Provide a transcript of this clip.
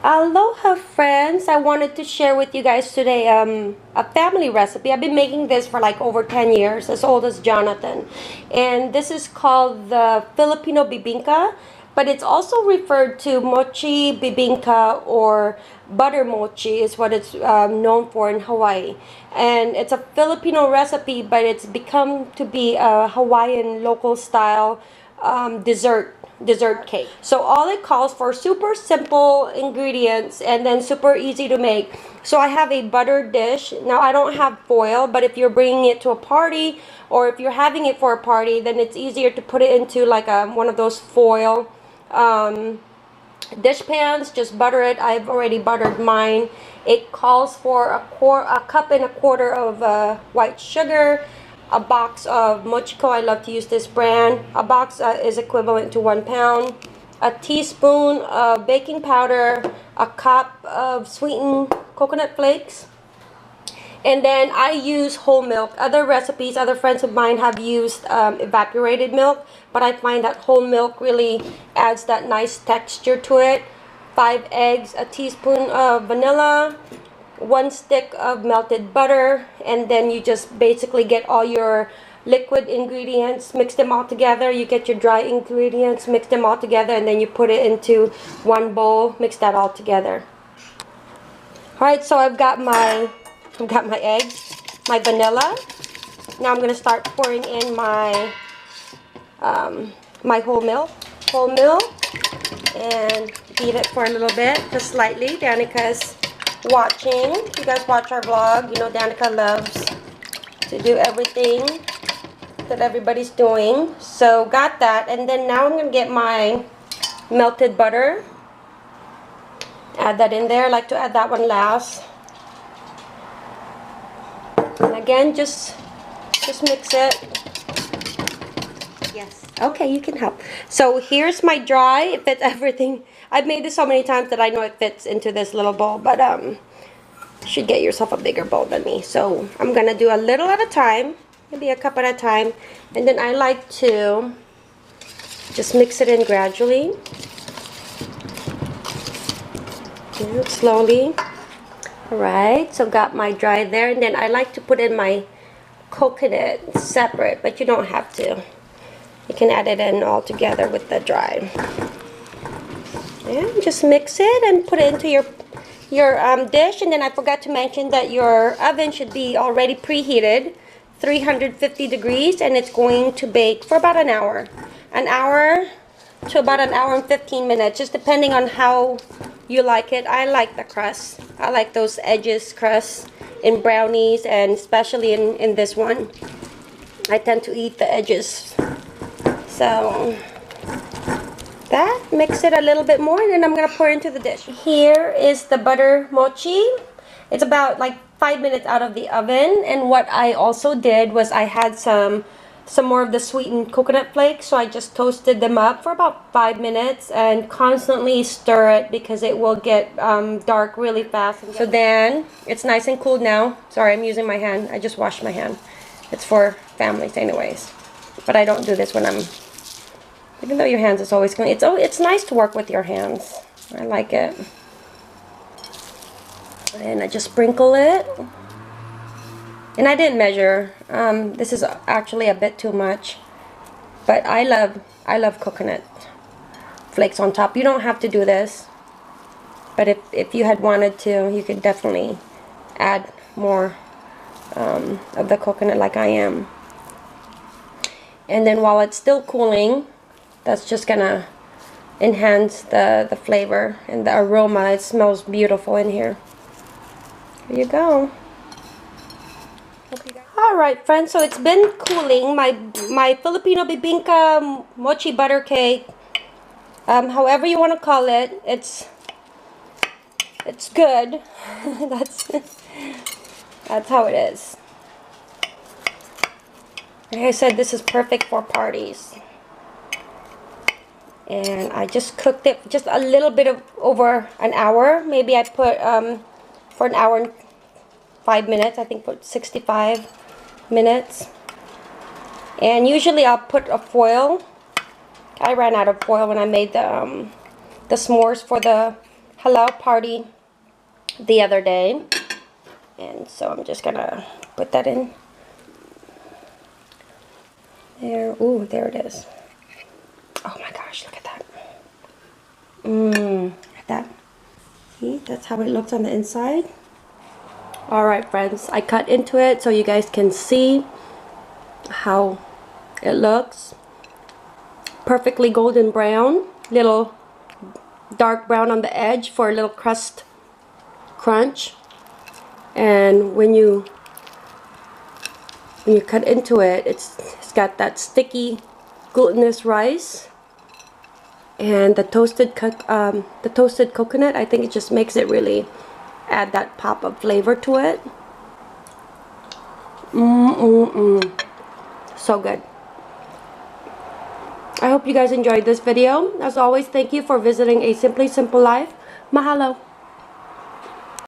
Aloha friends, I wanted to share with you guys today a family recipe. I've been making this for like over 10 years, as old as Jonathan. And this is called the Filipino bibingka, but it's also referred to mochi bibingka or butter mochi is what it's known for in Hawaii. And it's a Filipino recipe, but it's become to be a Hawaiian local style dessert cake. So all it calls for super simple ingredients and then super easy to make. So I have a butter dish. Now I don't have foil, but if you're bringing it to a party or if you're having it for a party, then it's easier to put it into like one of those foil dish pans. Just butter it. I've already buttered mine. It calls for a cup and a quarter of white sugar, a box of Mochi. I love to use this brand. A box is equivalent to 1 pound. A teaspoon of baking powder, a cup of sweetened coconut flakes, and then I use whole milk. Other recipes, other friends of mine have used evaporated milk, but I find that whole milk really adds that nice texture to it. 5 eggs, a teaspoon of vanilla, 1 stick of melted butter, and then you just basically get all your liquid ingredients, mix them all together. You get your dry ingredients, mix them all together, and then you put it into one bowl, mix that all together. Alright, so I've got my eggs, my vanilla. Now I'm going to start pouring in my my whole milk, and beat it for a little bit, just slightly. Danica's watching. If you guys watch our vlog, you know Danica loves to do everything that everybody's doing. So got that, and then now I'm going to get my melted butter. Add that in there. I like to add that one last. And again, just mix it. Yes. Okay, you can help. So here's my dry. It fits everything. I've made this so many times that I know it fits into this little bowl, but you should get yourself a bigger bowl than me. So I'm gonna do a little at a time, maybe a cup at a time, and then I like to just mix it in gradually. Slowly. Alright, so got my dry there, and then I like to put in my coconut separate, but you don't have to. You can add it in all together with the dry. And just mix it and put it into your dish. And then I forgot to mention that your oven should be already preheated, 350 degrees, and it's going to bake for about an hour. An hour to about an hour and 15 minutes, just depending on how you like it. I like the crust. I like those edges crust in brownies, and especially in this one. I tend to eat the edges. So that, mix it a little bit more, and then I'm going to pour it into the dish. Here is the butter mochi. It's about like 5 minutes out of the oven, and what I also did was I had some more of the sweetened coconut flakes, so I just toasted them up for about 5 minutes and constantly stir it because it will get dark really fast. So then it's nice and cool now. Sorry, I'm using my hand. I just washed my hand. It's for families anyways, but I don't do this when I'm, even though your hands is always clean. It's nice to work with your hands. I like it. And I just sprinkle it. And I didn't measure. This is actually a bit too much, but I love coconut flakes on top. You don't have to do this, but if you had wanted to, you could definitely add more of the coconut like I am. And then while it's still cooling, that's just gonna enhance the flavor and the aroma. It smells beautiful in here. Here you go. Alright friends, so it's been cooling, my Filipino bibingka mochi butter cake, however you want to call it. It's good. that's how it is. Like I said, this is perfect for parties. And I just cooked it just a little bit of over an hour. Maybe I put for an hour and 5 minutes. I think put 65 minutes. And usually I'll put a foil. I ran out of foil when I made the s'mores for the halal party the other day. And so I'm just gonna put that in there. Ooh, there it is. Oh my gosh, look at that. Look at that. See, that's how it looks on the inside. Alright friends, I cut into it so you guys can see how it looks. Perfectly golden brown. Little dark brown on the edge for a little crust crunch. And when you cut into it, it's got that sticky glutinous rice and the toasted coconut. I think it just makes it really add that pop of flavor to it. So good. I hope you guys enjoyed this video. As always, thank you for visiting A Simply Simple Life. Mahalo.